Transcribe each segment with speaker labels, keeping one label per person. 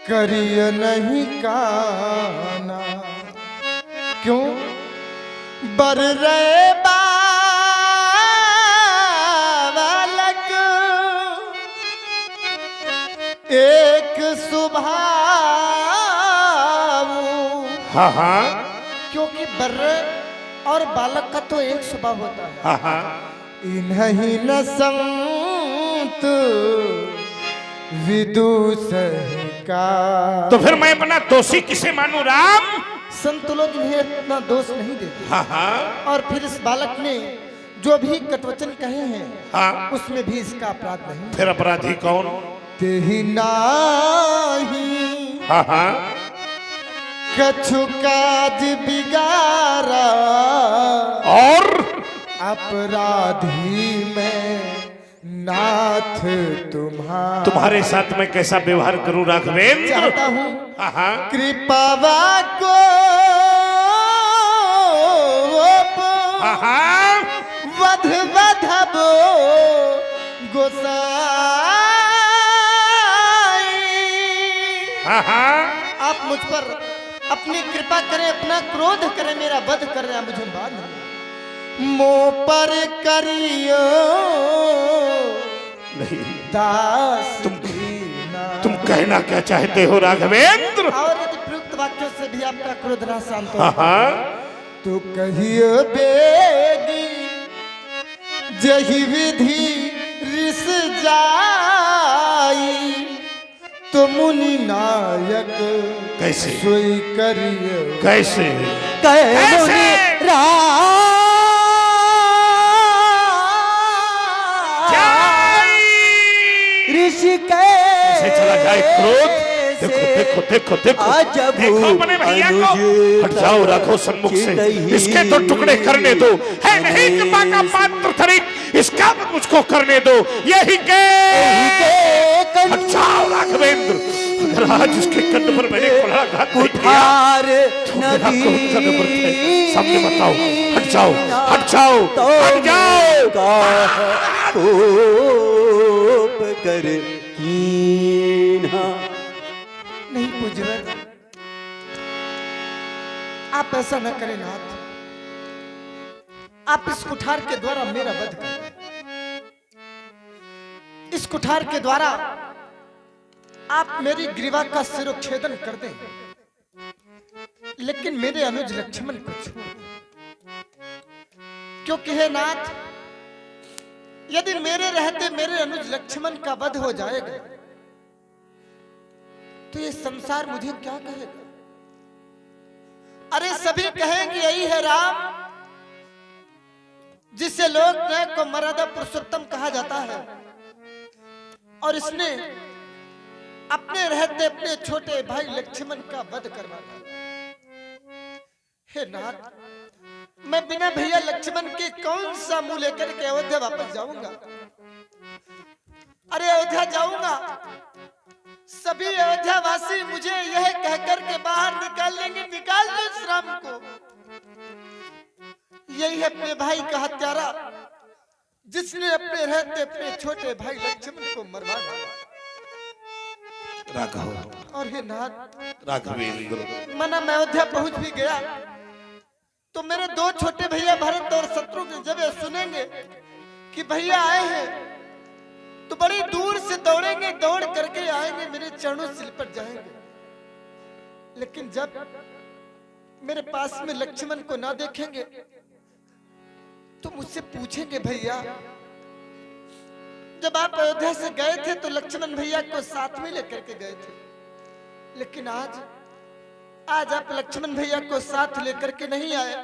Speaker 1: करिय नहीं काना, क्यों बर रहे बालक एक स्वभाव।
Speaker 2: हाँ हाँ
Speaker 1: क्योंकि बर्रे और बालक का तो एक स्वभाव होता है।
Speaker 2: हाँ हाँ
Speaker 1: इन्हीं न संत विदुष का।
Speaker 2: तो फिर मैं अपना दोषी किसे मानूं राम?
Speaker 1: संत लोग इन्हें इतना दोष नहीं देते।
Speaker 2: हाँ हाँ
Speaker 1: और फिर इस बालक ने जो भी कटवचन कहे हैं
Speaker 2: हाँ
Speaker 1: उसमें भी इसका अपराध नहीं।
Speaker 2: फिर अपराधी कौन?
Speaker 1: तेहि नाही
Speaker 2: हाँ हाँ
Speaker 1: कछु काज बिगारा,
Speaker 2: और
Speaker 1: अपराधी में नाथ तुम्हारा।
Speaker 2: तुम्हारे साथ मैं कैसा व्यवहार करूं राघवेंद्र?
Speaker 1: चाहता हूँ
Speaker 2: हाँ हाँ
Speaker 1: कृपावा को
Speaker 2: हाँ हाँ
Speaker 1: वध वधबो गोसाई।
Speaker 2: हाँ हाँ
Speaker 1: आप मुझ पर अपनी कृपा करें, अपना क्रोध करें, मेरा वध करें, मुझे बात नहीं। मो पर करियो
Speaker 2: नहीं
Speaker 1: दास
Speaker 2: तुम कहना क्या चाहते हो राघवेंद्र?
Speaker 1: और यदि प्रयुक्त वाक्यों से भी आपका क्रोध ना शांत हो
Speaker 2: हाँ हाँ
Speaker 1: तो कहियो बेगी जही विधि रिस जाई, तो मुनि नायक
Speaker 2: कैसे
Speaker 1: सोई करियो।
Speaker 2: कैसे
Speaker 1: कैसे ऋषि
Speaker 2: कैसे चला जाए क्रोध? देखो देखो देखो देखो देखो अपने भैया को। हट जाओ राघो सन्मुख से, इसके तो टुकड़े करने दो। है नहीं कृपा का पात्र थरी, इसका मुझको करने दो। यही के हट जाओ राघवेंद्र। अगर आज उसके कंध पर मैंने कुल्हाड़ाघात नहीं किया तो मेरा क्रोध का नंबर है। सामने बताओ। हट जाओ हट जाओ हट जाओ।
Speaker 3: कर कीन्हा।
Speaker 1: नहीं पुजवर, आप ऐसा न करें नाथ। आप इस कुठार के द्वारा मेरा वध करें। इस कुठार के द्वारा आप मेरी ग्रीवा का सिरोच्छेदन कर दें, लेकिन मेरे अनुज लक्ष्मण को छोड़ दें। क्योंकि हे नाथ, यदि मेरे रहते मेरे अनुज लक्ष्मण का वध हो जाएगा तो ये संसार मुझे क्या कहेगा? अरे सभी कहेंगे यही है राम, जिसे लोक नायक को मर्यादा पुरुषोत्तम कहा जाता है, और इसने अपने रहते अपने छोटे भाई लक्ष्मण का वध करवाया। हे नाथ, मैं बिना भैया लक्ष्मण के कौन सा मुंह लेकर के अयोध्या वापस जाऊंगा? अरे अयोध्या जाऊंगा, सभी अयोध्या वासी मुझे यह कहकर के बाहर निकाल लेंगे, निकाल दो इस राम को। यही है अपने भाई का हत्यारा, जिसने अपने रहते अपने छोटे भाई लक्ष्मण को मरवा दिया।
Speaker 2: राघव
Speaker 1: और हे नाथ,
Speaker 2: राघवेंद्र
Speaker 1: मना मैं अयोध्या पहुंच भी गया तो मेरे दो छोटे भैया भरत और शत्रुघ्न जब ये सुनेंगे कि भैया आए हैं तो बड़ी दूर से दौड़ेंगे, दौड़ करके आएंगे, मेरे चरणों से लिपट जाएंगे। लेकिन जब मेरे पास में लक्ष्मण को ना देखेंगे तो मुझसे पूछेंगे, भैया जब आप अयोध्या से गए थे तो लक्ष्मण भैया को साथ में लेकर के गए थे, लेकिन आज आप लक्ष्मण भैया को साथ लेकर के नहीं आए,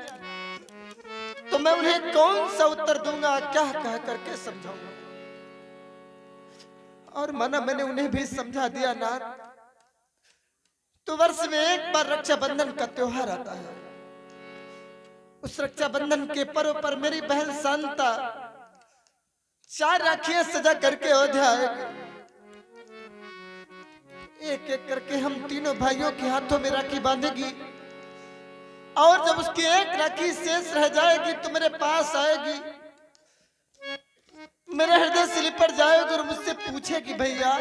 Speaker 1: तो मैं उन्हें कौन सा उत्तर दूंगा, क्या कह करके समझाऊंगा? और माना मैंने उन्हें भी समझा दिया नाथ, तो वर्ष में एक बार रक्षाबंधन का त्योहार आता है। उस रक्षाबंधन के पर्व पर मेरी बहन शांता 4 राखियां सजा करके अयोध्या आएगी। एक एक करके हम तीनों भाइयों के हाथों में राखी बांधेगी, और जब उसकी एक राखी शेष रह जाएगी तो मेरे पास आएगी, मेरे हृदय से लिपट जाएगी और मुझसे पूछेगी, भैया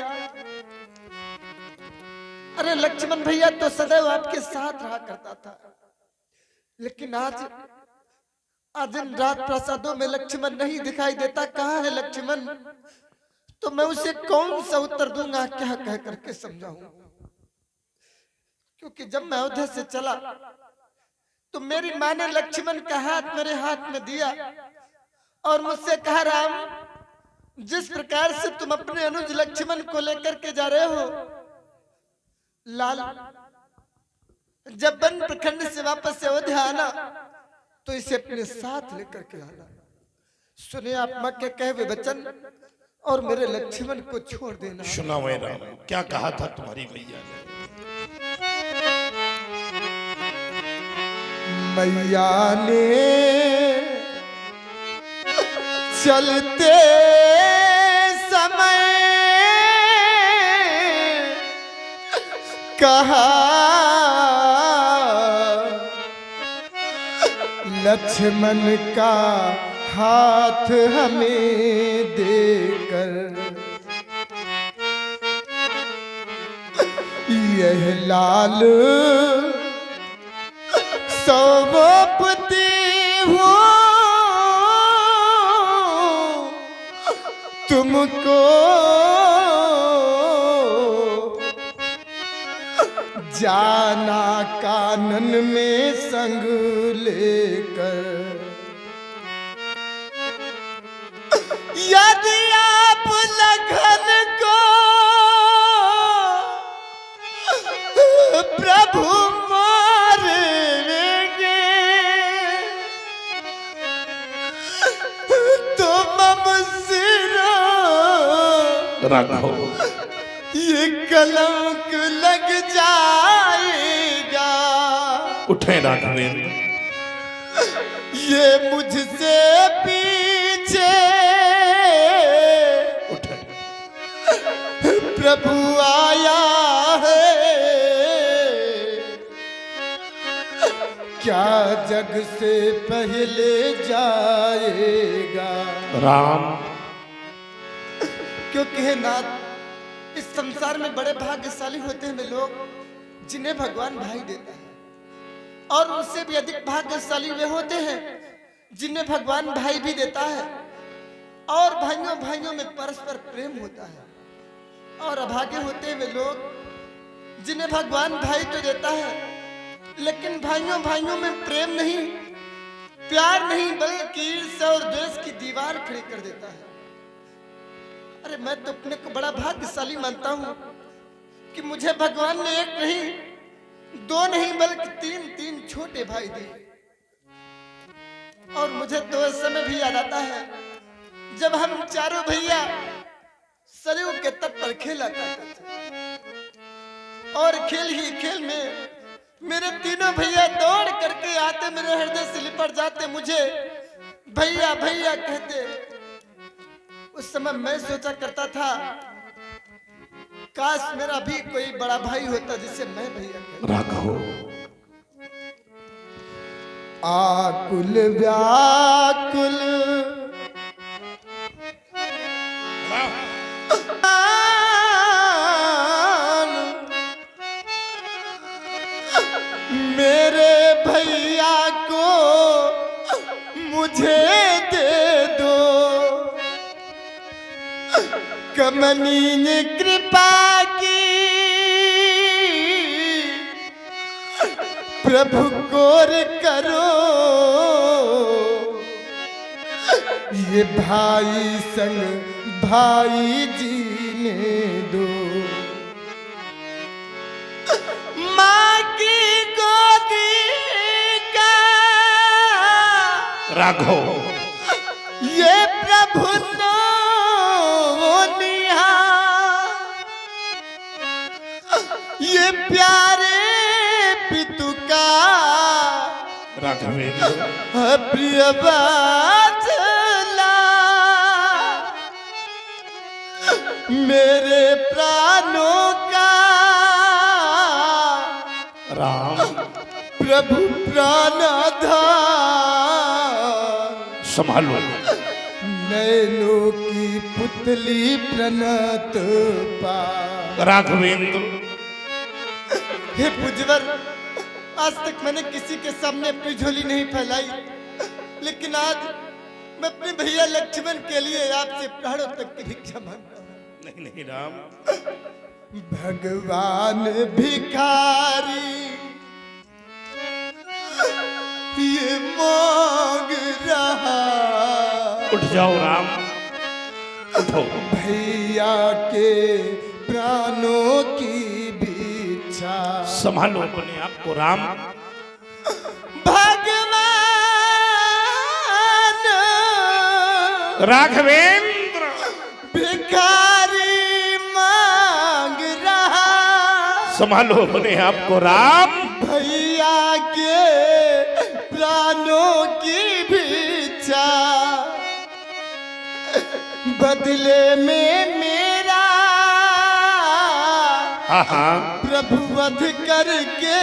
Speaker 1: अरे लक्ष्मण भैया तो सदैव आपके साथ रहा करता था, लेकिन आज इन रात प्रसादों में लक्ष्मण नहीं दिखाई देता। कहाँ है लक्ष्मण? तो मैं उसे कौन सा उत्तर दूंगा, क्या कह करके समझाऊं? क्योंकि जब मैं अयोध्या से चला तो मेरी माँ ने लक्ष्मण का हाथ मेरे हाथ में दिया और मुझसे कहा, राम, जिस प्रकार से तुम अपने अनुज लक्ष्मण को लेकर के जा रहे हो, लाल, जब वन प्रखंड से वापस अयोध्या आना तो इसे अपने साथ लेकर के आना। सुने आप माँ के कहे हुए वचन और मेरे लक्ष्मण को छोड़ देना।
Speaker 2: सुना हुए राम, क्या कहा था तुम्हारी मैया ने?
Speaker 1: मैया ने चलते समय कहा, लक्ष्मण का हाथ हमें देकर यह लाल सौंपती हूँ तुमको, जाना कानन में संग लेकर। यदि आप लखन को प्रभु मारेंगे तो मम सिरा
Speaker 2: राघव,
Speaker 1: ये कलंक लग जाएगा।
Speaker 2: उठे राघवेंद्र,
Speaker 1: ये मुझसे पीछे
Speaker 2: उठे।
Speaker 1: प्रभु आया है, क्या जग से पहले जाएगा।
Speaker 2: राम,
Speaker 1: क्योंकि है नाथ, इस संसार में बड़े भाग्यशाली होते हैं वे लोग जिन्हें भगवान भाई देता है, और उनसे भी अधिक भाग्यशाली वे होते हैं जिन्हें भगवान भाई भी देता है, और भाइयों भाइयों में परस्पर प्रेम होता है। और अभागे होते हैं वे लोग जिन्हें भगवान भाई तो देता है, लेकिन भाइयों भाइयों में प्रेम नहीं, प्यार नहीं, बल्कि ईर्ष्या और द्वेष की दीवार खड़ी कर देता है। अरे मैं तो अपने को बड़ा भाग्यशाली मानता हूँ कि मुझे भगवान ने एक नहीं, दो नहीं, बल्कि तीन तीन छोटे भाई दिए। और मुझे तो इस समय भी याद आता है जब हम चारों भैया सरयू के तट पर खेला करते थे, और खेल ही खेल में मेरे तीनों भैया दौड़ करके आते, मेरे हृदय से लिपट जाते, मुझे भैया भैया कहते। उस समय मैं सोचा करता था, काश मेरा भी कोई बड़ा भाई होता जिसे मैं भैया कहता।
Speaker 2: राघव,
Speaker 1: आकुल व्याकुल मेरे भैया को मुझे दे दो, कमनीय कृपा की प्रभु कोर करो, ये भाई संग भाई जीने दो। माँ की गोदी का
Speaker 2: राघव,
Speaker 1: ये प्रभु नोनिया, ये प्यारे पितु का
Speaker 2: राघवेंद्र,
Speaker 1: प्रिय बादला, मेरे प्राणों का
Speaker 2: राम,
Speaker 1: प्रभु प्राणाधार,
Speaker 2: संभालो।
Speaker 1: नैनों की पुतली प्रणत पा।
Speaker 2: राघवेंद्र,
Speaker 1: हे पुजवर, आज तक मैंने किसी के सामने अपनी झोली नहीं फैलाई, लेकिन आज मैं अपने भैया लक्ष्मण के लिए आपसे प्राणों तक की भिक्षा मांगता हूं।
Speaker 2: नहीं नहीं राम,
Speaker 1: भगवान भिखारी ये मांग रहा,
Speaker 2: उठ जाओ राम, उठो।
Speaker 1: भैया के प्राणों की भिक्षा
Speaker 2: संभालो अपने आप को राम।
Speaker 1: भगवान
Speaker 2: राघवेंद्र
Speaker 1: भिखारी मांग रहा,
Speaker 2: संभालो अपने आप को राम।
Speaker 1: भैया के प्राणों की भिक्षा, बदले में मेरा प्रभु वध करके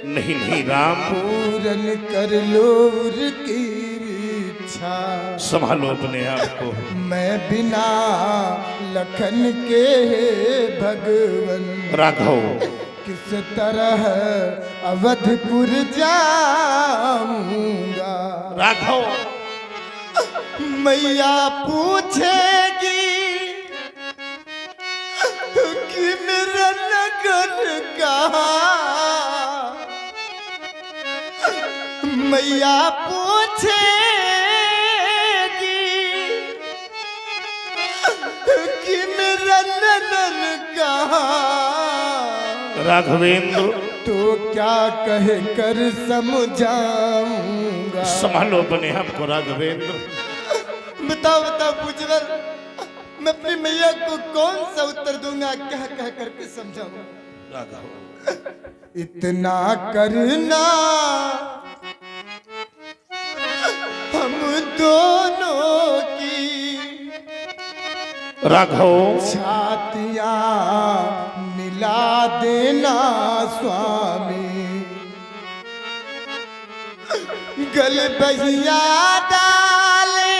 Speaker 2: नहीं नहीं राम,
Speaker 1: पूरन कर लो की इच्छा।
Speaker 2: संभालो अपने आप को।
Speaker 1: मैं बिना लखन के भगवन
Speaker 2: राघव
Speaker 1: किस तरह अवधपुर जाऊंगा।
Speaker 2: राघव
Speaker 1: मैया पूछेगी कि मेरा नगर कहाँ, मैया पूछेगी कि मेरा नगर कहाँ।
Speaker 2: राघवेंद्र
Speaker 1: तो क्या कह कर समझाऊंगा।
Speaker 2: संभालो अपने आप को राघवेंद्र।
Speaker 1: बताओ बताओ पुजवर, मैं अपनी मैया को कौन सा उत्तर दूंगा, कह कह करके समझाऊंगा।
Speaker 2: राघव
Speaker 1: इतना करना हम दोनों की,
Speaker 2: राघव
Speaker 1: छातियां मिला देना स्वामी, गल बहिया डाले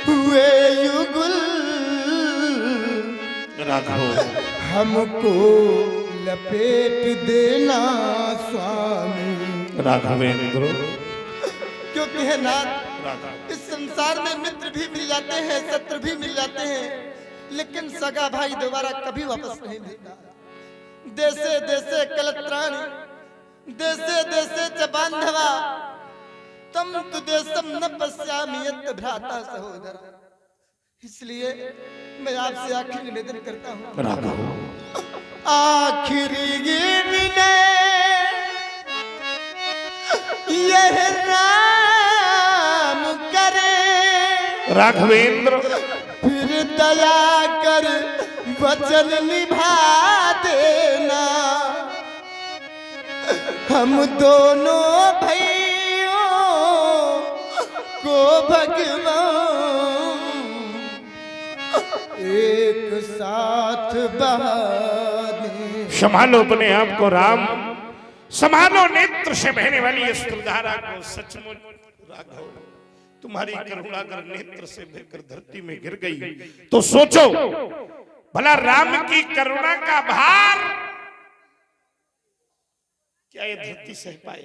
Speaker 1: हुए युगुल,
Speaker 2: राघव
Speaker 1: हमको लपेट देना स्वामी।
Speaker 2: राघवेंद्र
Speaker 1: क्योंकि है नाथ,
Speaker 2: राघव
Speaker 1: इस संसार में मित्र भी मिल जाते हैं, शत्रु भी मिल जाते हैं, लेकिन सगा भाई दोबारा कभी वापस नहीं मिलता। देशे देशे कलत्राणी, देशे देशे च बांधवा, तम तु देशम न पश्यामि यत् भ्राता सहोदर। इसलिए मैं आपसे आखिरी निवेदन करता हूँ,
Speaker 2: राघव
Speaker 1: आखिरी ये विनय यह राम करे,
Speaker 2: राघवेंद्र
Speaker 1: फिर दया कर वचन निभा देना। हम दोनों भाइयों को भगवान एक साथ बहा दे।
Speaker 2: संभालो अपने आप को राम, संभालो नेत्र से बहने वाली इस धारा को। सचमुच राघव, तुम्हारी करुणा अगर नेत्र से बहकर धरती में गिर गई तो सोचो भला राम की करुणा का भार क्या ये धरती सह पाए?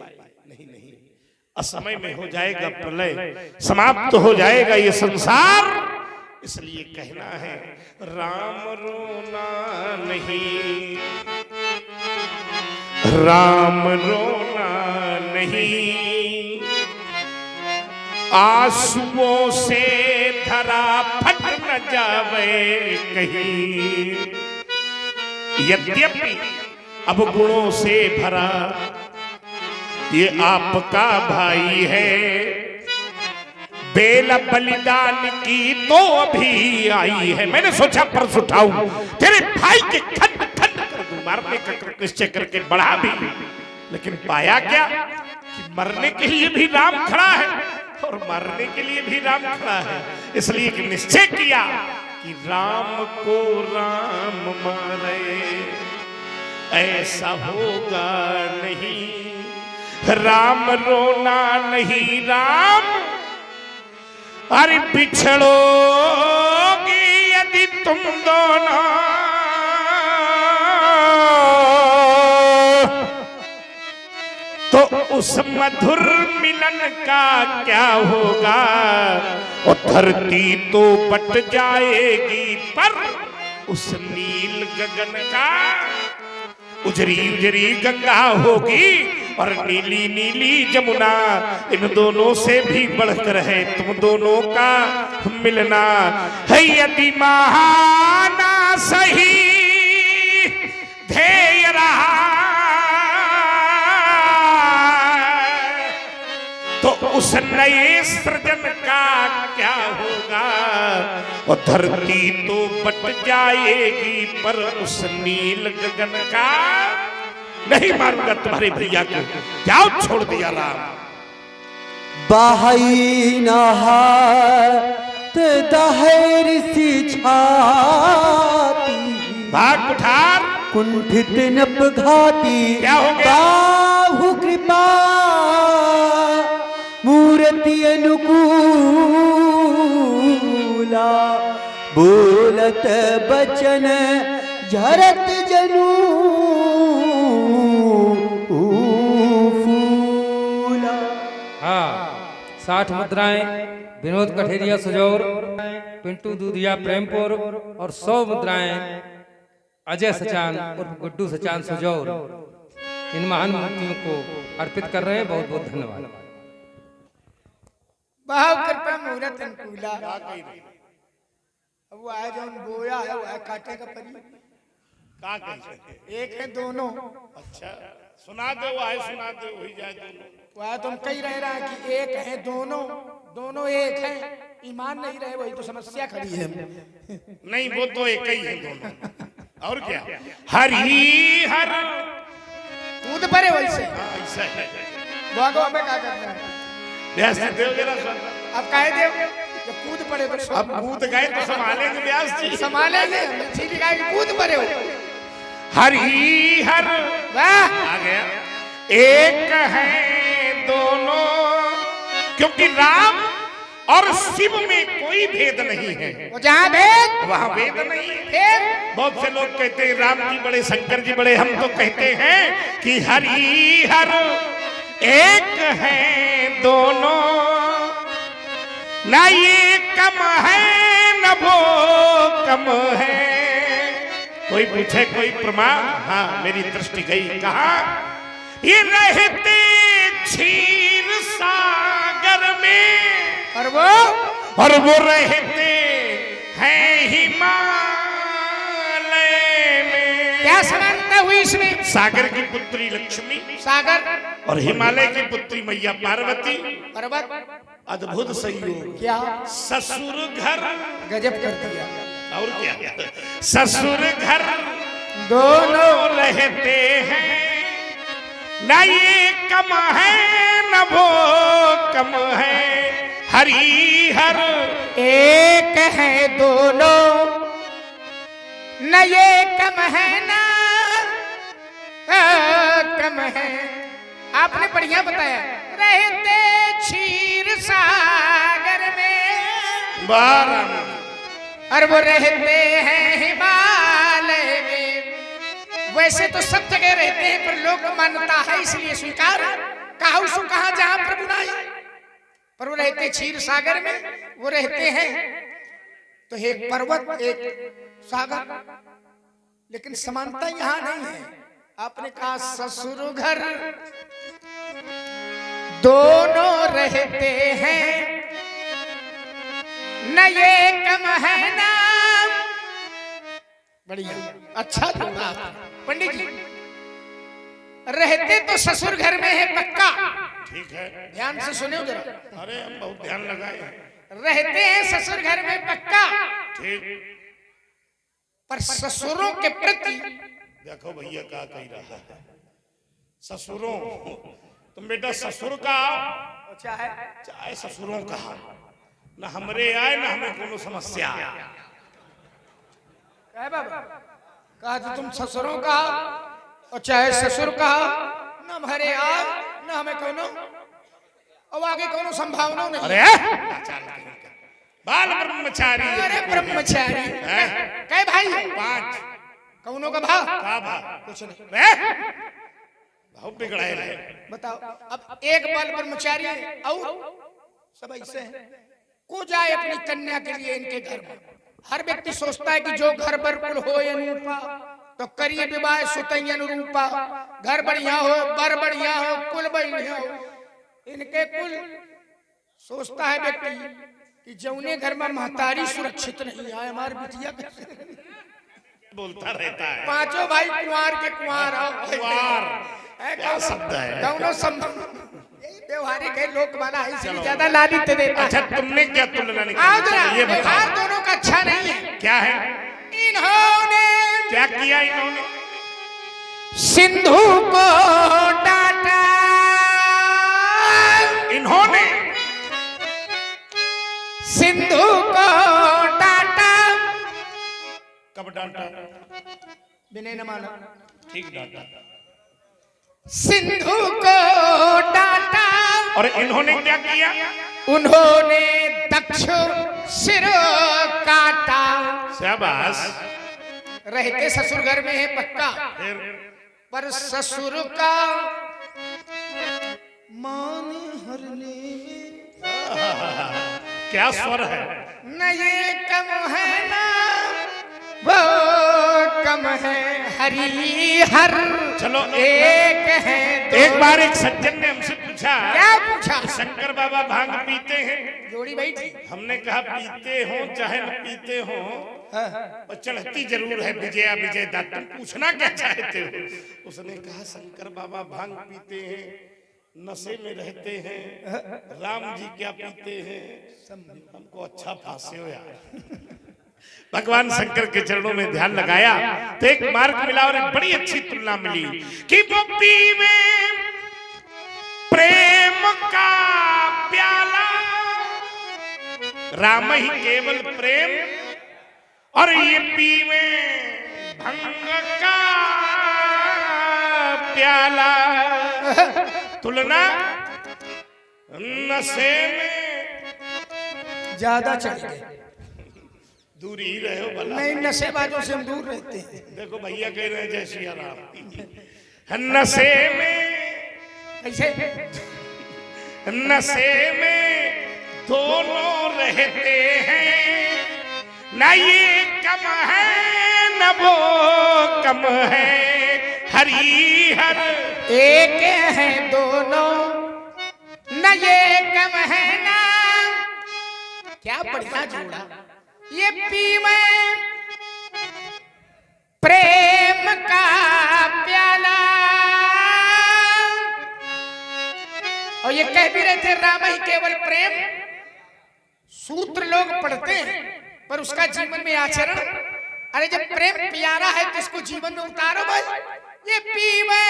Speaker 2: नहीं नहीं, असमय में हो जाएगा प्रलय, समाप्त हो जाएगा ये संसार। इसलिए कहना है राम रोना नहीं, राम रोना नहीं, आंसुओं से धरा फट न जावे कहीं। यद्यपि अब गुणों से भरा ये आपका भाई है, बेला बलिदान की तो अभी आई है। मैंने सोचा परस उठाऊं तेरे भाई के खंड खंड कर दूं, मारने का निश्चय करके बढ़ा भी, लेकिन पाया क्या कि मरने के लिए भी राम खड़ा है और मारने के लिए भी राम खड़ा है। इसलिए कि निश्चय किया कि राम को राम मारे ऐसा होगा नहीं, राम रोना नहीं। राम अरे बिछड़ोगी यदि तुम दोनों उस मधुर मिलन का क्या होगा। और धरती तो बट जाएगी पर उस नील गगन का उजरी उजरी गंगा होगी और नीली नीली जमुना। इन दोनों से भी बढ़कर है तुम दोनों का मिलना है। यदि महाना सही ध्येय रहा तो उस नए सृजन का क्या होगा। और धरती तो बट जाएगी पर उस नील गगन का नहीं मारूंगा तुम्हारे भैया को। जाओ छोड़ दिया राम।
Speaker 3: बाहई नहात दहर सी छाती
Speaker 2: भाग कुठार
Speaker 3: कुंठित नप घाती।
Speaker 2: क्या हो गया?
Speaker 3: बाहु कृपा मूर्ति अनुकूला बोलत बचन झरत जनू फूला।
Speaker 4: हाँ 60 मुद्राएं विनोद कठेरिया सुजौर, पिंटू दूधिया प्रेमपुर और 100 मुद्राएं अजय सचान उर्फ गुड्डू सचान सुजौर इन महान मूर्तियों को अर्पित कर रहे हैं। बहुत बहुत धन्यवाद।
Speaker 1: भाव कृपा मुहूर्त अनुकूला। अब वो आया जो बोया है वो काटे का परी
Speaker 2: का कहे
Speaker 1: एक है दोनों।
Speaker 2: अच्छा सुना दो आए सुना दो वही जाए दोनों।
Speaker 1: वह तुम कही रह रहा है कि एक है दोनों, दोनों एक है। ईमान नहीं रहे वही तो समस्या खड़ी है।
Speaker 2: नहीं वो तो एक ही है दोनों। और क्या हरी हर
Speaker 1: कूद पड़े वैसे
Speaker 2: ऐसा है।
Speaker 1: भागो हमें क्या करना है।
Speaker 2: व्यास जी देव जरा सुन।
Speaker 1: अब कहे देव जब कूद पड़े तो
Speaker 2: अब कूद गए तो संभालेंगे व्यास जी।
Speaker 1: संभालेंगे सीधी कहे कि कूद पड़े हो।
Speaker 2: हरी हर
Speaker 1: वाह
Speaker 2: आ गया। एक है दोनों क्योंकि राम और शिव में कोई भेद नहीं है।
Speaker 1: वो जहाँ भेद
Speaker 2: वहाँ भेद नहीं है।
Speaker 1: फिर
Speaker 2: बहुत से लोग कहते हैं राम जी बड़े शंकर जी बड़े। हम तो कहते हैं कि हरि हर एक है दोनों ना ये कम है न वो कम है। कोई पूछे कोई प्रमाण। हाँ मेरी दृष्टि गई कहा ये रहते क्षीर सागर में और वो रहते हैं हिमालय में।
Speaker 1: क्या समानता हुई इसमें?
Speaker 2: सागर की पुत्री लक्ष्मी
Speaker 1: सागर
Speaker 2: और हिमालय की पुत्री मैया पार्वती।
Speaker 1: पर्वत
Speaker 2: अद्भुत संयोग।
Speaker 1: क्या
Speaker 2: ससुर घर
Speaker 1: गजब कर दिया।
Speaker 2: और क्या ससुर घर
Speaker 1: दोनों
Speaker 2: रहते हैं ना ये कम है न वो कम है। हरि हर
Speaker 1: एक है दोनों न ये कम है ना कम है। आपने बढ़िया बताया। रहते क्षीर सागर में और वो रहते हैं हिमालय में। वैसे तो सब जगह रहते हैं पर लोक मान्यता है इसलिए स्वीकार। कहा जहां प्रभु नहीं पर वो रहते क्षीर सागर में। वो रहते हैं तो एक पर्वत एक सागर लेकिन समानता यहाँ नहीं है। आपने कहा ससुर घर दोनों रहते हैं न ये कम है ना। बढ़िया अच्छा जोड़ा पंडित जी। रहते तो ससुर घर में है पक्का।
Speaker 2: ठीक है
Speaker 1: ध्यान से सुने जरा।
Speaker 2: अरे हम बहुत ध्यान लगाए।
Speaker 1: रहते हैं ससुर घर में पक्का
Speaker 2: ठीक
Speaker 1: पर ससुरों के प्रति
Speaker 2: देखो भैया क्या कह रहा है। ससुरों तुम बेटा ससुर का चाहे ससुरों का न हमरे आए न हमें कोनो समस्या आए।
Speaker 1: कहा तो तुम ससुरों का और चाहे ससुर का न हमारे आए न हमें कोनो और आगे कोनो संभावना नहीं।
Speaker 2: अरे बाल ब्रह्मचारी।
Speaker 1: अरे ब्रह्मचारी कई भाई
Speaker 2: 5
Speaker 1: कौनों का भाव
Speaker 2: का भा
Speaker 1: कुछ नहीं।
Speaker 2: बहुत बिगड़ाए रहे।
Speaker 5: बताओ, अब एक बाल ब्रह्मचारी है और सब ऐसे हैं। को जाए अपनी कन्या के लिए इनके घर में। हर व्यक्ति सोचता है कि जो घर पर कुल हो अनुरूपा तो करिए विवाह सुतई अनुरूपा। घर बढ़िया हो, बर बढ़िया हो, कुल बढ़िया हो। इनके कुल सोचता है व्यक्ति कि जौने घर में महतारी सुरक्षित नहीं है, हमारे बिटिया
Speaker 2: बोलता रहता है।
Speaker 5: पांचों भाई कुंवार के कुंवार हो।
Speaker 2: कुंवार क्या शब्द है?
Speaker 5: दोनों व्यवहारिक है, लोक वाला है, इसलिए ज्यादा लालित्य देता है।
Speaker 2: अच्छा, तुमने क्या तुलना
Speaker 5: आओ जरा,
Speaker 2: निकाली? ये
Speaker 5: व्यवहार
Speaker 2: बताओ
Speaker 5: दोनों का अच्छा नहीं है।
Speaker 2: क्या है?
Speaker 5: इन्होंने
Speaker 2: क्या किया इन्होंने?
Speaker 5: सिंधु को डांटा।
Speaker 2: इन्होंने
Speaker 5: सिंधु को डांटा।
Speaker 2: कब डांटा?
Speaker 5: विनय न माना।
Speaker 2: ठीक डांटा।
Speaker 5: सिंधु को डांटा
Speaker 2: और इन्होंने क्या किया?
Speaker 5: उन्होंने दक्ष सिर काटा।
Speaker 2: शाबाश।
Speaker 5: रहते ससुर घर में है पक्का,
Speaker 2: फिर
Speaker 5: पर ससुर का मान हरने
Speaker 2: क्या स्वर है?
Speaker 5: न ये कम है ना वो कम है, हरी हर
Speaker 2: चलो
Speaker 5: एक है दो।
Speaker 2: एक बार एक सज्जन ने हमसे पूछा,
Speaker 5: क्या पूछा?
Speaker 2: शंकर बाबा भांग पीते हैं?
Speaker 5: जोड़ी बैठी।
Speaker 2: हमने कहा पीते हो चाहे न पीते हो, और चढ़ती जरूर है विजया विजय दाता। पूछना क्या चाहते हो? उसने कहा शंकर बाबा भांग पीते हैं, नशे में रहते हैं, राम जी क्या पीते हैं? हमको अच्छा फांसे हो यार। भगवान शंकर के चरणों में ध्यान लगाया तो एक मार्ग मिला और एक बड़ी अच्छी तुलना मिली कि वो पीवे प्रेम का प्याला, राम ही केवल प्रेम, और ये पीवे भंग का प्याला। तुलना नशे में
Speaker 5: ज्यादा चढ़ गए।
Speaker 2: दूर ही रहे हो भला।
Speaker 5: नहीं, नशेबाजों से हम दूर रहते हैं।
Speaker 2: देखो भैया कह रहे हैं जय सिया राम। नशे में
Speaker 5: कैसे?
Speaker 2: नशे में दोनों रहते हैं, न ये कम है न वो कम है, हरी हर
Speaker 5: एक है दोनों, न ये कम है ना। क्या बढ़िया जोड़ा। ये पीवे प्रेम का प्याला, और ये कह भी रहे थे राम ही केवल प्रेम। सूत्र लोग पढ़ते हैं पर उसका जीवन में आचरण। अरे जब प्रेम प्यारा है तो इसको जीवन में उतारो भाई। ये पीवे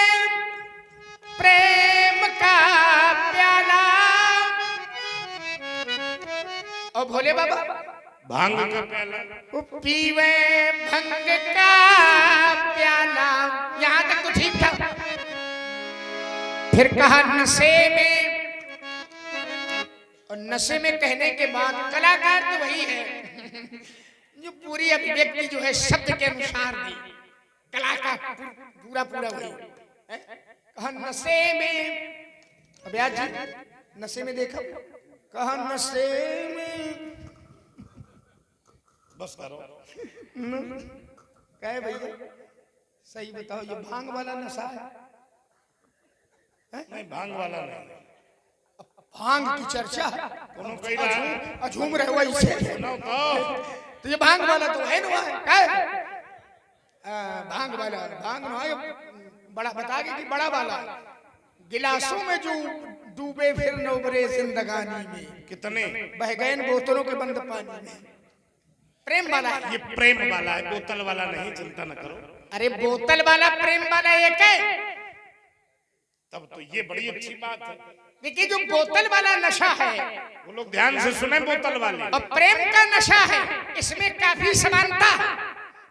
Speaker 5: प्रेम का प्याला, और भोले बाबा
Speaker 2: भांग का प्याला,
Speaker 5: पीवे भंग का प्याला। यहां तक तो ठीक था। फिर कहा नशे में, और नशे में कहने के बाद कलाकार तो वही है जो पूरी अभिव्यक्ति जो है शब्द के अनुसार दी। कलाकार पूरा पूरा वही है। कहा नशे में, अब यार जी नशे में देखो, कहा नशे में,
Speaker 2: बस करो।
Speaker 5: कहे भैया सही बताओ, ये भांग वाला नशा है?
Speaker 2: नहीं, भांग वाला नहीं।
Speaker 5: भांग की चर्चा है,
Speaker 2: दोनों कही रहा है।
Speaker 5: अझूम रहे हो इसे।
Speaker 2: सुनो
Speaker 5: तो ये भांग वाला तो है ना, है भांग वाला। भांग ना है, बड़ा बता के कि बड़ा वाला गिलासों में जो डूबे फिर नौबरे जिंदगानी में,
Speaker 2: कितने
Speaker 5: बह गए बोतलों के बंद पानी में। प्रेम वाला है
Speaker 2: ये प्रेम वाला है, बोतल वाला नहीं, चिंता न करो।
Speaker 5: अरे बोतल वाला प्रेम वाला एक है।
Speaker 2: तब तो ये बड़ी अच्छी बात है।
Speaker 5: देखिए जो बोतल वाला नशा है,
Speaker 2: वो लोग ध्यान से सुने, बोतल वाले
Speaker 5: और प्रेम का नशा है, इसमें काफी समानता है।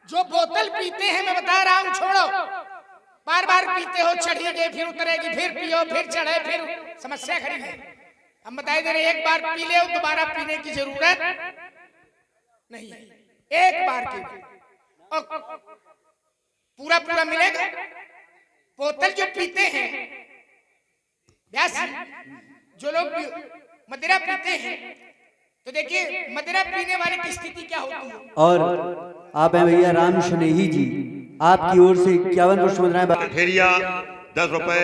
Speaker 5: जो बोतल पीते हैं, मैं बता रहा हूं, छोड़ो, बार बार पीते हो, चढ़ेगी फिर उतरेगी, फिर पियो फिर चढ़े, फिर समस्या खड़ी है। हम बताए दे रहे, एक बार पी ले दोबारा पीने की जरूरत नहीं, एक बार के और पूरा पूरा मिलेगा। बोतल जो पीते हैं व्यास जी, जो लोग मदिरा पीते हैं, तो देखिए मदिरा पीने वाले की स्थिति क्या होती है।
Speaker 3: और आप हैं भैया राम शनेही जी, आपकी ओर से 51 पुष्प मुद्राएं।
Speaker 6: कठेरिया 10 रुपए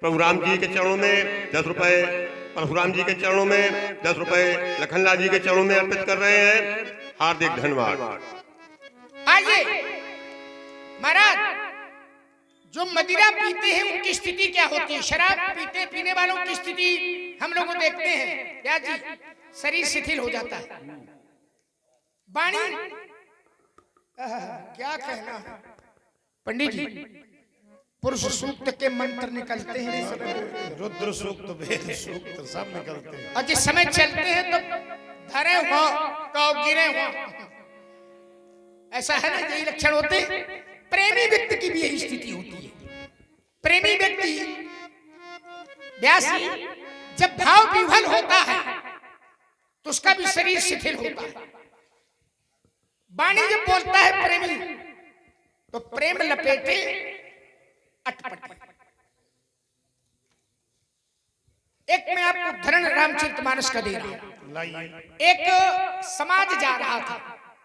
Speaker 6: प्रभु राम जी के चरणों में, 10 रुपए परशुराम जी के चरणों में, 10 रुपए लखनलाल जी के चरणों में अर्पित कर रहे हैं। हार्दिक धन्यवाद।
Speaker 5: आइए महाराज, जो मदिरा पीते हैं उनकी स्थिति क्या होती है। शराब पीने वालों की स्थिति हम लोग देखते हैं क्या जी, शरीर शिथिल हो जाता है। वाणी क्या कहना है पंडित जी, पुरुष सूक्त के मंत्र निकलते हैं,
Speaker 2: रुद्र सूक्त, वेद सूक्त सब निकलते हैं,
Speaker 5: और जिस समय चलते हैं तो धरे हुआ कौ गिरे हुआ, ऐसा है ना, यही लक्षण होते हैं। प्रेमी व्यक्ति की भी यही स्थिति होती है। प्रेमी व्यक्ति व्यासी जब भाव विह्वल होता है तो उसका भी शरीर शिथिल होता है। वाणी जब बोलता है प्रेमी तो प्रेम लपेटे अटपटे। एक मैं आपको उदाहरण रामचरितमानस का दे रहा हूं। एक समाज जा रहा था,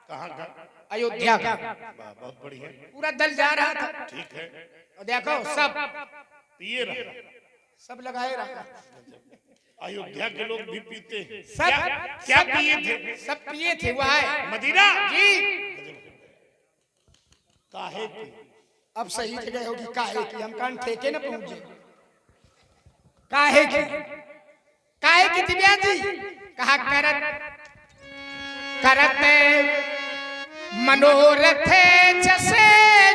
Speaker 2: कहाँ का?
Speaker 5: अयोध्या का,
Speaker 2: बहुत बढ़िया,
Speaker 5: पूरा दल जा रहा था।
Speaker 2: ठीक है,
Speaker 5: और देखो सब
Speaker 2: पिए रहा,
Speaker 5: सब लगाए रहा,
Speaker 2: अयोध्या के लोग भी पीते हैं।
Speaker 5: सब
Speaker 2: क्या पिए थे?
Speaker 5: सब पिए थे। वह है
Speaker 2: मदिरा
Speaker 5: जी।
Speaker 2: काहे की?
Speaker 5: अब सही जगह होगी काहे की, हम कान ठेके न पहुंचे। काहे की, काहे की दिव्या जी, कहा करत मनोरथ जैसे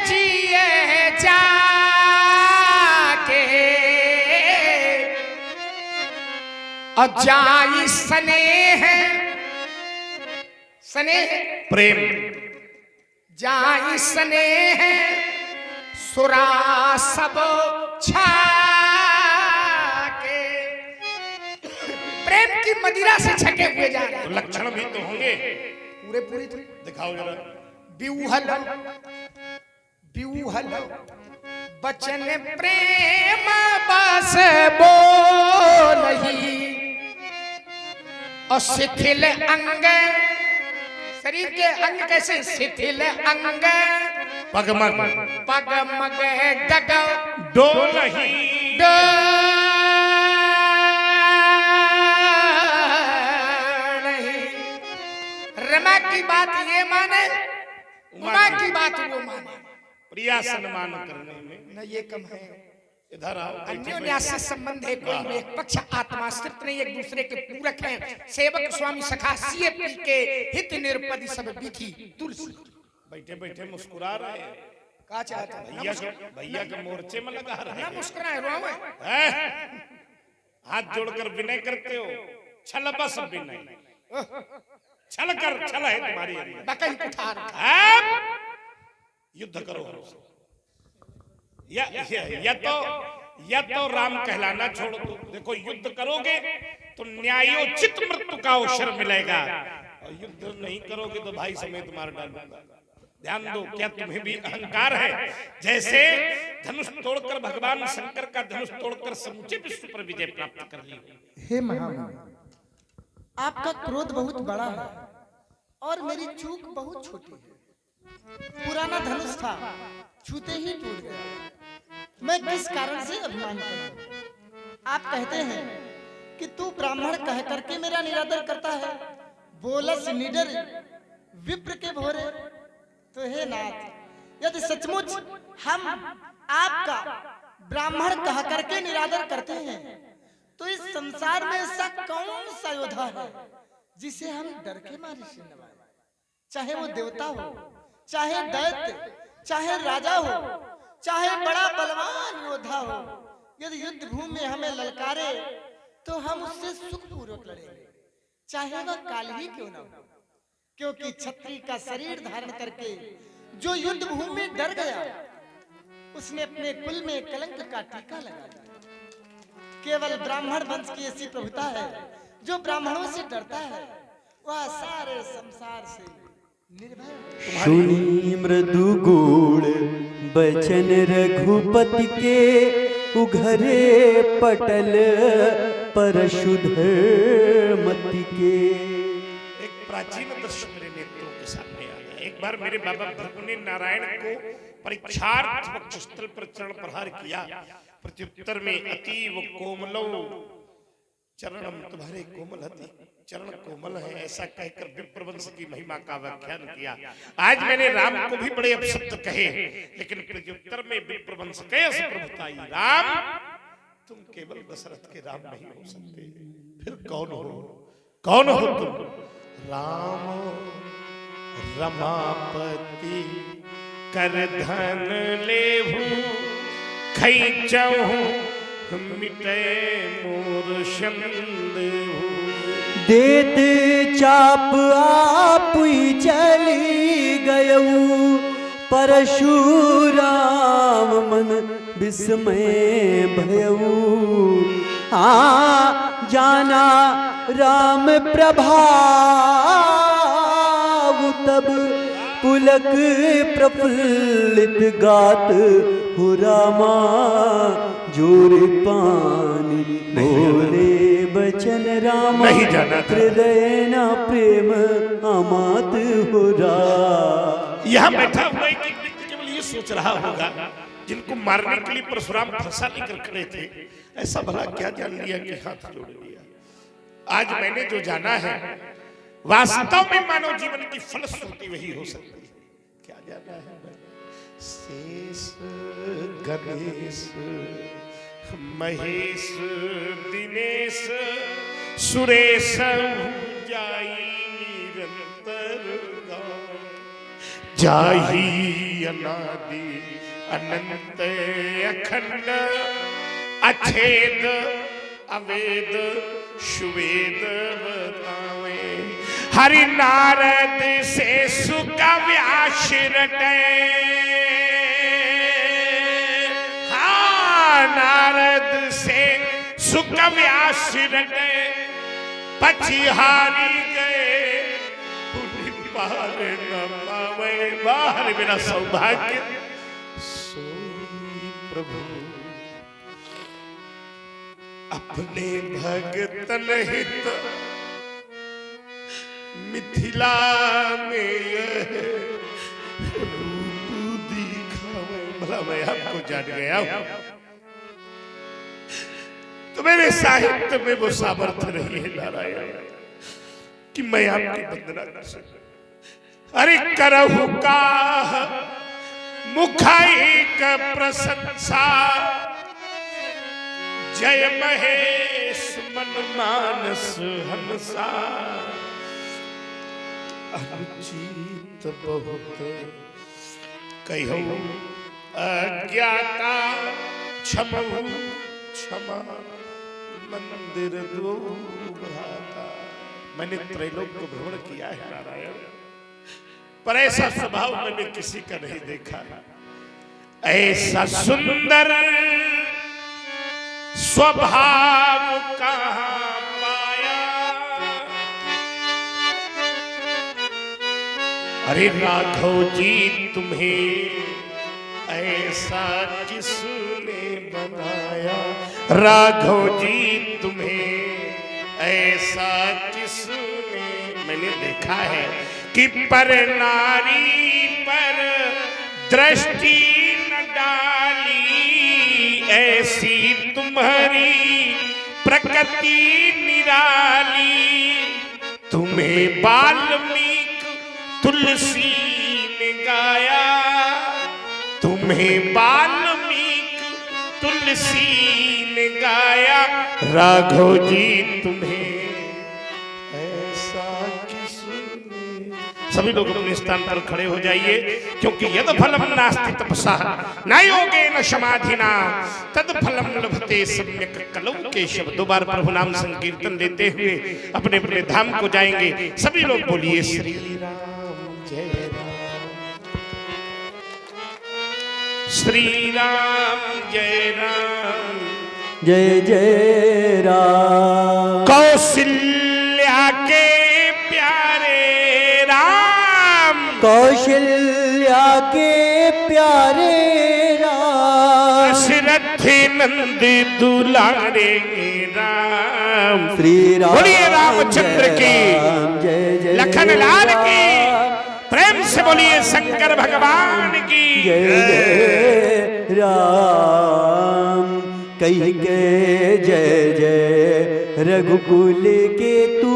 Speaker 5: जिए जाके, और जाई स्नेह, स्नेह
Speaker 2: प्रेम,
Speaker 5: जाई स्नेह सुरा सब छाके। प्रेम की मदिरा से छके हुए जा रहे हैं।
Speaker 2: लक्षण भी तो होंगे,
Speaker 5: पूरे पूरी
Speaker 2: दिखाओ जरा।
Speaker 5: बिऊहल बिऊहल बचन प्रेम बस बोलही, और शिथिल अंग, शरीर के अंग कैसे शिथिल अंग,
Speaker 2: पगमग
Speaker 5: पगमग डग
Speaker 2: डोलही,
Speaker 5: रमा की बात ये माने, उमा की बात वो माने।
Speaker 2: प्रिया सम्मान करने में
Speaker 5: न ये कम है,
Speaker 2: इधर आओ।
Speaker 5: अन्योन्याश्रय संबंध है, कोई भी एक पक्ष आत्माश्रित नहीं, एक दूसरे के पूरक हैं। सेवक स्वामी सखा सिए पी के हित निरपदि सब विधि तुलसी।
Speaker 2: बैठे बैठे मुस्कुरा रहे हैं।
Speaker 5: का चाहता
Speaker 2: भैया के मोर्चे में लगा रहे
Speaker 5: ना
Speaker 2: हैं।
Speaker 5: मुस्कुराए रोवे
Speaker 2: हैं? हाथ जोड़कर विनय करते हो, छल बस विनय, छल कर, छल है तुम्हारी अंदर।
Speaker 5: बकई कुठार
Speaker 2: अब युद्ध करो हमसे। या तो राम कहलाना छोड़ दो। देखो युद्ध करोगे तो न्यायोचित मृत्यु का अवसर मिलेगा, और युद्ध नहीं करोगे तो भाई समेत मार डालूंगा। ध्यान दो, क्या तुम्हें भी अहंकार है? जैसे धनुष तोड़कर भगवान शंकर का धनुष तोड़कर समूचे विश्व पर विजय प्राप्त कर ली।
Speaker 1: हे महामुनि, आपका क्रोध बहुत बड़ा है और मेरी चूक बहुत छोटी है। पुराना धनुष था, छूते ही टूट गया। मैं किस कारण से अभिमान करूं? आप कहते हैं कि तू ब्राह्मण कह करके मेरा निरादर करता है, बोलस निडर विप्र के भोरे। तो हे नाथ, यदि सचमुच हम आपका ब्राह्मण कह करके निरादर करते हैं तो इस संसार में ऐसा कौन सा योद्धा है जिसे हम डर के मारे से नवाएं? चाहे वो देवता हो, चाहे दैत्य, चाहे राजा हो, चाहे बड़ा बलवान योद्धा हो, यदि युद्ध भूमि में हमें ललकारे तो हम उससे सुखपूर्वक लड़ेंगे, चाहे वह काल ही क्यों ना हो। क्योंकि छत्री का शरीर धारण करके जो युद्ध भूमि में डर गया, उसने अपने कुल में कलंक का टीका लगा दिया। केवल ब्राह्मण वंश की ऐसी प्रभुता है, जो ब्राह्मणों से डरता है वह सारे संसार से निर्भय।
Speaker 3: सुनी मृदु गुण बचन रघुपति के उघरे पटल परशुधर्मति के।
Speaker 2: एक प्राचीन दृश्य मेरे नेत्रों के सामने आ गया। एक बार मेरे बाबा भृगु ने नारायण को परीक्षार्थ वक्षस्थल पर चरण प्रहार किया। प्रत्युत्तर में अतीव कोमलो चरणम, तुम्हारे कोमल हति, चरण कोमल है, ऐसा कहकर विप्रवंश की महिमा का व्याख्यान किया। आज मैंने राम को भी बड़े अपशब्द कहे, लेकिन प्रत्युत्तर में विप्रवंश कैसे प्रभुताई, राम तुम केवल दशरथ के राम नहीं हो सकते, फिर कौन हो? कौन हो तुम? राम रमापति कर धन लेहु, खैचहु मिटे मोर संदेहु।
Speaker 3: देत चाप आप ही चली गयऊ, परशुराम मन विस्मय भयऊ। जाना राम प्रभाव, तब पुलक प्रफुल्लित गात हो रामा। जोर पानी बोले बचन रामा,
Speaker 2: नहीं जाना था।
Speaker 3: हृदय न प्रेम अमात हो रहा।
Speaker 2: यहाँ बैठा हुआ एक व्यक्ति केवल ये सोच रहा होगा, जिनको मारने के लिए परशुराम फरसा लेकर खड़े थे, ऐसा भला क्या जान लिया कि हाथ जोड़ लिया। आज मैंने जो जाना है, वास्तव में मानव जीवन की फलश्रुति वही हो सकती है। क्या जाना है? शेष गणेश महेश दिनेश सुरेश जाई निरंतर जाही अनादि अनंत अखंड अछेद अवेद सुवेद बतावे। हरि नारद से सुख व्यास रटे, नारद से सुख व्यास रटे, पछिहारी गए पार न पावे। बाहर मेरा सौभाग्य सोई प्रभु अपने भगतन हित मिथिला में रूप दिखावे। भला मैं आपको जान गया हूं, तो मेरे साहित्य में वो सामर्थ्य रही है नारायण कि मैं आपकी वंदना कर सकूं। अरे करहु का मुखाइक प्रशंसा, जय महेश मन मानस हंसा। अनुचित बहुत कहूं अज्ञाता, क्षमहु क्षमा मंदिर दो भ्राता। मैंने त्रैलोक को भ्रमण किया है नारायण, पर ऐसा स्वभाव मैंने किसी का नहीं देखा। ऐसा सुंदर स्वभाव कहाँ पाया। अरे राघव जी तुम्हें ऐसा किसने बनाया। राघव जी तुम्हें ऐसा किसने, मैंने देखा है कि पर नारी पर दृष्टि न डाली, ऐसी तुम्हारी प्रकृति निराली। तुम्हें वाल्मीकि तुलसी ने गाया, तुम्हें वाल्मीकि तुलसी ने गाया। राघव जी तुम्हें सभी लोग अपने स्थान पर खड़े हो जाइए, क्योंकि यद फलम नास्ति तपसा न योगेन समाधिना तद फलम लभते सम्यक कलौ केशव। दो बार प्रभु नाम संकीर्तन लेते हुए अपने अपने धाम को जाएंगे। सभी लोग बोलिए श्री राम जय राम, श्री राम जय राम,
Speaker 3: जय जय राम।
Speaker 2: कौशल्या के प्यारे राम,
Speaker 3: कौशल्या लागे प्यारे राम,
Speaker 2: दशरथी नंदी दुलारे राम।
Speaker 3: श्री राम
Speaker 2: बोलिए रामचंद्र की,
Speaker 3: जय जय
Speaker 2: लखन लाल की, प्रेम से बोलिए शंकर भगवान की
Speaker 3: जय जय राम। कही के जय जय रघुकुल के तू,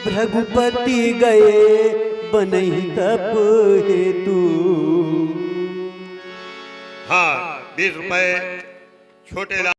Speaker 3: भृगुपति गए बनहि तप हेतु।
Speaker 6: हाँ 20 रुपए छोटे लाल